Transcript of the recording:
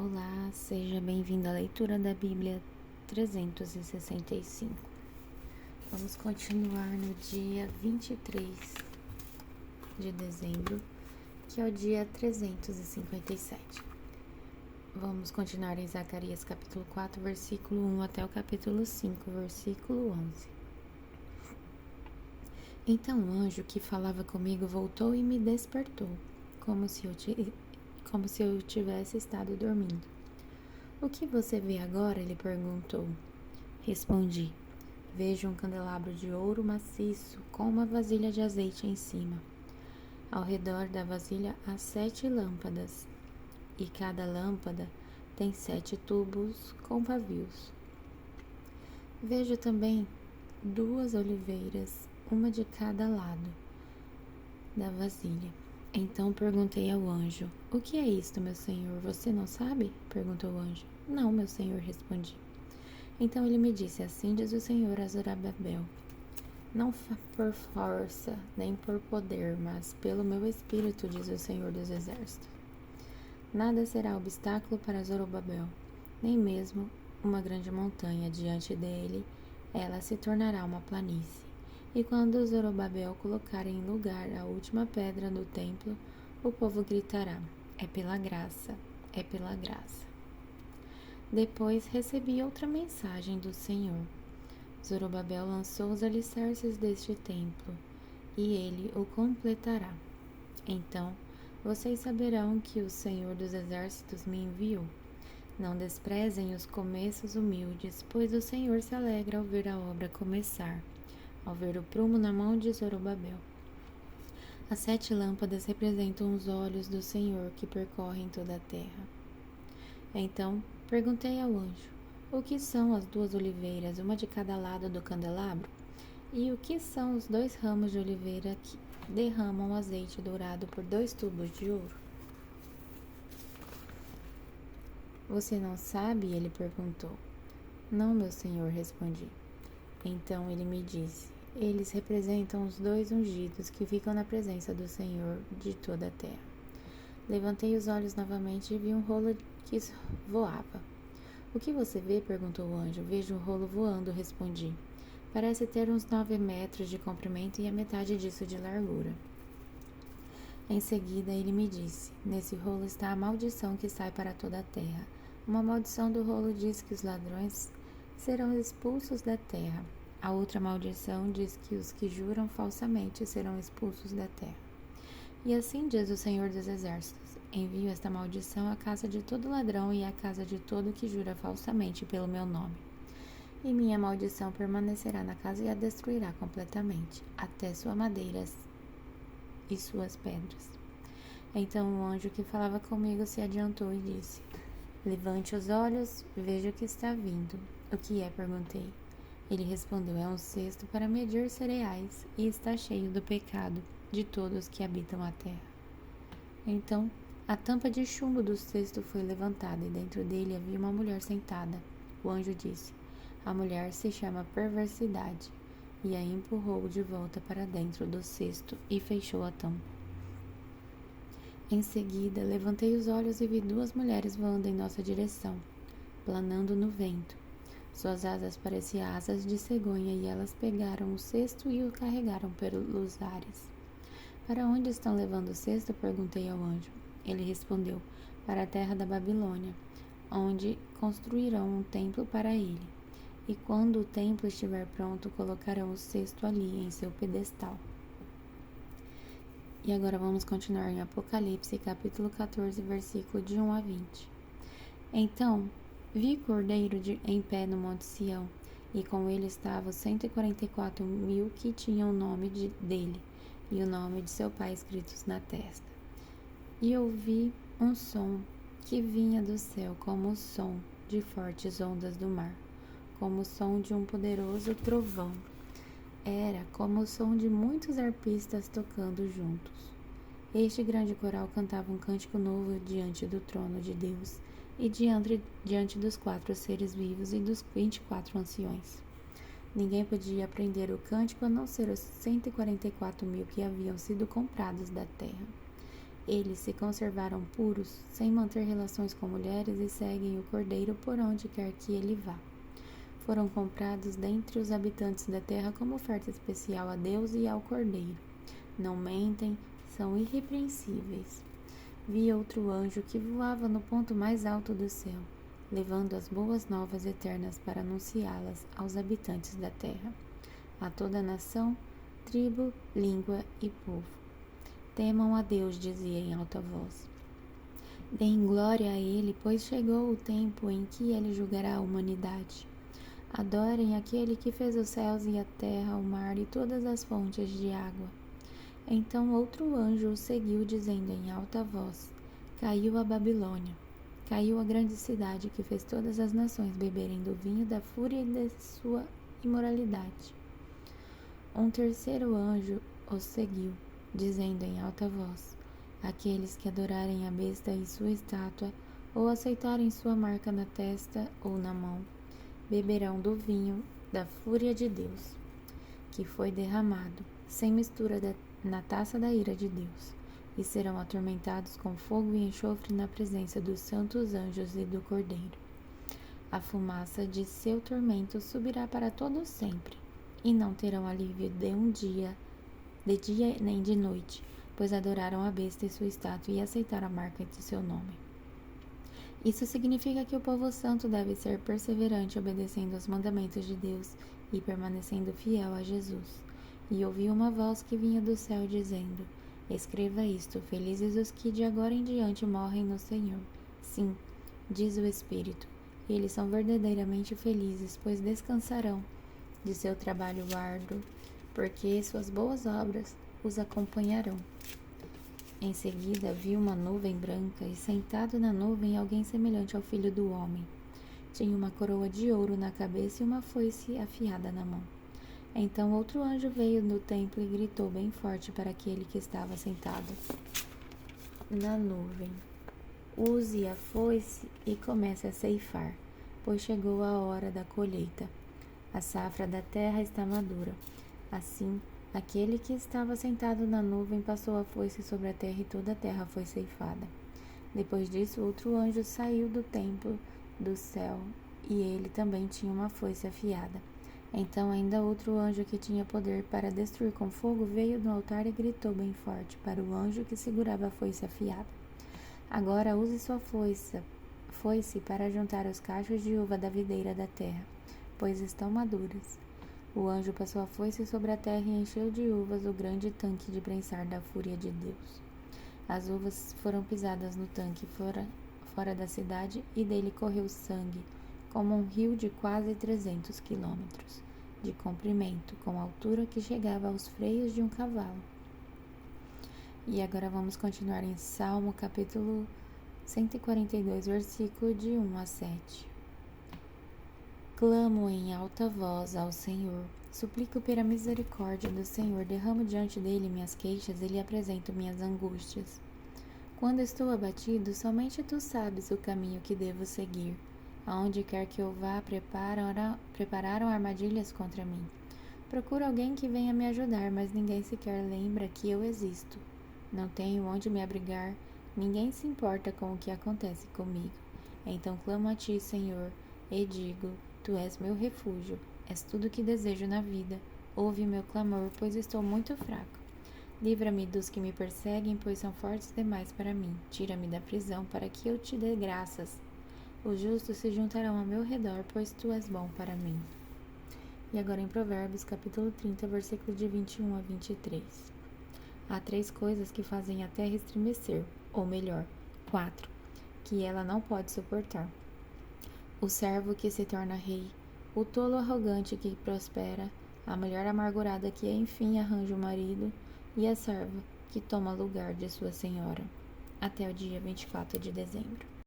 Olá, seja bem-vindo à leitura da Bíblia 365. Vamos continuar no dia 23 de dezembro, que é o dia 357. Vamos continuar em Zacarias capítulo 4, versículo 1 até o capítulo 5, versículo 11. Então o anjo que falava comigo voltou e me despertou, como se eu tivesse estado dormindo. O que você vê agora? Ele perguntou. Respondi. Vejo um candelabro de ouro maciço com uma vasilha de azeite em cima. Ao redor da vasilha há 7 lâmpadas, e cada lâmpada tem 7 tubos com pavios. Vejo também 2 oliveiras, uma de cada lado da vasilha. Então perguntei ao anjo: O que é isto, meu senhor? Você não sabe? Perguntou o anjo. Não, meu senhor, respondi. Então ele me disse: Assim diz o Senhor a Zorobabel: Não por força, nem por poder, mas pelo meu espírito, diz o Senhor dos Exércitos. Nada será obstáculo para Zorobabel, nem mesmo uma grande montanha diante dele, ela se tornará uma planície. E quando Zorobabel colocar em lugar a última pedra do templo, o povo gritará: É pela graça, é pela graça. Depois recebi outra mensagem do Senhor. Zorobabel lançou os alicerces deste templo, e ele o completará. Então vocês saberão que o Senhor dos Exércitos me enviou. Não desprezem os começos humildes, pois o Senhor se alegra ao ver a obra começar, ao ver o prumo na mão de Zorobabel. As 7 lâmpadas representam os olhos do Senhor que percorrem toda a terra. Então perguntei ao anjo: O que são as 2 oliveiras, uma de cada lado do candelabro? E o que são os 2 ramos de oliveira que derramam azeite dourado por 2 tubos de ouro? Você não sabe? Ele perguntou. Não, meu senhor, respondi. Então ele me disse: Eles representam os 2 ungidos que ficam na presença do Senhor de toda a terra. Levantei os olhos novamente e vi um rolo que voava. O que você vê? Perguntou o anjo. Vejo um rolo voando, respondi. Parece ter uns 9 metros de comprimento e a metade disso de largura. Em seguida ele me disse: Nesse rolo está a maldição que sai para toda a terra. Uma maldição do rolo diz que os ladrões serão expulsos da terra. A outra maldição diz que os que juram falsamente serão expulsos da terra. E assim diz o Senhor dos Exércitos: Envio esta maldição à casa de todo ladrão e à casa de todo que jura falsamente pelo meu nome. E minha maldição permanecerá na casa e a destruirá completamente, até sua madeira e suas pedras. Então o anjo que falava comigo se adiantou e disse: Levante os olhos, veja o que está vindo. O que é? Perguntei. Ele respondeu: É um cesto para medir cereais e está cheio do pecado de todos que habitam a terra. Então a tampa de chumbo do cesto foi levantada e dentro dele havia uma mulher sentada. O anjo disse: A mulher se chama Perversidade, e a empurrou de volta para dentro do cesto e fechou a tampa. Em seguida, levantei os olhos e vi 2 mulheres voando em nossa direção, planando no vento. Suas asas pareciam asas de cegonha e elas pegaram o cesto e o carregaram pelos ares. Para onde estão levando o cesto? Perguntei ao anjo. Ele respondeu: Para a terra da Babilônia, onde construirão um templo para ele. E quando o templo estiver pronto, colocarão o cesto ali em seu pedestal. E agora vamos continuar em Apocalipse, capítulo 14, versículo de 1 a 20. Então vi o cordeiro em pé no monte Sião, e com ele estavam 144.000 que tinham o nome dele e o nome de seu pai escritos na testa. E ouvi um som que vinha do céu como o som de fortes ondas do mar, como o som de um poderoso trovão. Era como o som de muitos arpistas tocando juntos. Este grande coral cantava um cântico novo diante do trono de Deus e diante dos 4 seres vivos e dos 24 anciões. Ninguém podia aprender o cântico a não ser os 144.000 que haviam sido comprados da terra. Eles se conservaram puros, sem manter relações com mulheres e seguem o Cordeiro por onde quer que ele vá. Foram comprados dentre os habitantes da terra como oferta especial a Deus e ao Cordeiro. Não mentem, são irrepreensíveis. Vi outro anjo que voava no ponto mais alto do céu, levando as boas novas eternas para anunciá-las aos habitantes da terra, a toda nação, tribo, língua e povo. Temam a Deus, dizia em alta voz. Deem glória a Ele, pois chegou o tempo em que Ele julgará a humanidade. Adorem aquele que fez os céus e a terra, o mar e todas as fontes de água. Então outro anjo o seguiu, dizendo em alta voz: Caiu a Babilônia, caiu a grande cidade que fez todas as nações beberem do vinho da fúria e de sua imoralidade. Um terceiro anjo os seguiu, dizendo em alta voz: Aqueles que adorarem a besta e sua estátua, ou aceitarem sua marca na testa ou na mão, beberão do vinho da fúria de Deus, que foi derramado, sem mistura na taça da ira de Deus, e serão atormentados com fogo e enxofre na presença dos santos anjos e do Cordeiro. A fumaça de seu tormento subirá para todo sempre, e não terão alívio de dia nem de noite, pois adoraram a besta e sua estátua e aceitaram a marca de seu nome. Isso significa que o povo santo deve ser perseverante, obedecendo aos mandamentos de Deus e permanecendo fiel a Jesus. E ouvi uma voz que vinha do céu dizendo: Escreva isto, felizes os que de agora em diante morrem no Senhor. Sim, diz o Espírito, eles são verdadeiramente felizes, pois descansarão de seu trabalho árduo, porque suas boas obras os acompanharão. Em seguida vi uma nuvem branca e sentado na nuvem alguém semelhante ao Filho do Homem. Tinha uma coroa de ouro na cabeça e uma foice afiada na mão. Então outro anjo veio do templo e gritou bem forte para aquele que estava sentado na nuvem: Use a foice e comece a ceifar, pois chegou a hora da colheita. A safra da terra está madura. Assim, aquele que estava sentado na nuvem passou a foice sobre a terra e toda a terra foi ceifada. Depois disso, outro anjo saiu do templo do céu e ele também tinha uma foice afiada. Então ainda outro anjo que tinha poder para destruir com fogo veio do altar e gritou bem forte para o anjo que segurava a foice afiada: Agora use sua foice para juntar os cachos de uva da videira da terra, pois estão maduras. O anjo passou a foice sobre a terra e encheu de uvas o grande tanque de prensar da fúria de Deus. As uvas foram pisadas no tanque fora da cidade e dele correu sangue, como um rio de quase 300 quilômetros de comprimento, com altura que chegava aos freios de um cavalo. E agora vamos continuar em Salmo capítulo 142, versículo de 1 a 7. Clamo em alta voz ao Senhor, suplico pela misericórdia do Senhor, derramo diante dele minhas queixas e lhe apresento minhas angústias. Quando estou abatido, somente tu sabes o caminho que devo seguir. Aonde quer que eu vá, prepararam armadilhas contra mim. Procuro alguém que venha me ajudar, mas ninguém sequer lembra que eu existo. Não tenho onde me abrigar, ninguém se importa com o que acontece comigo. Então clamo a ti, Senhor, e digo: Tu és meu refúgio, és tudo que desejo na vida. Ouve meu clamor, pois estou muito fraco. Livra-me dos que me perseguem, pois são fortes demais para mim. Tira-me da prisão, para que eu te dê graças. Os justos se juntarão ao meu redor, pois tu és bom para mim. E agora em Provérbios, capítulo 30, versículo de 21 a 23. Há 3 coisas que fazem a terra estremecer, ou melhor, 4, que ela não pode suportar: o servo que se torna rei, o tolo arrogante que prospera, a mulher amargurada que enfim arranja um marido, e a serva que toma lugar de sua senhora. Até o dia 24 de dezembro.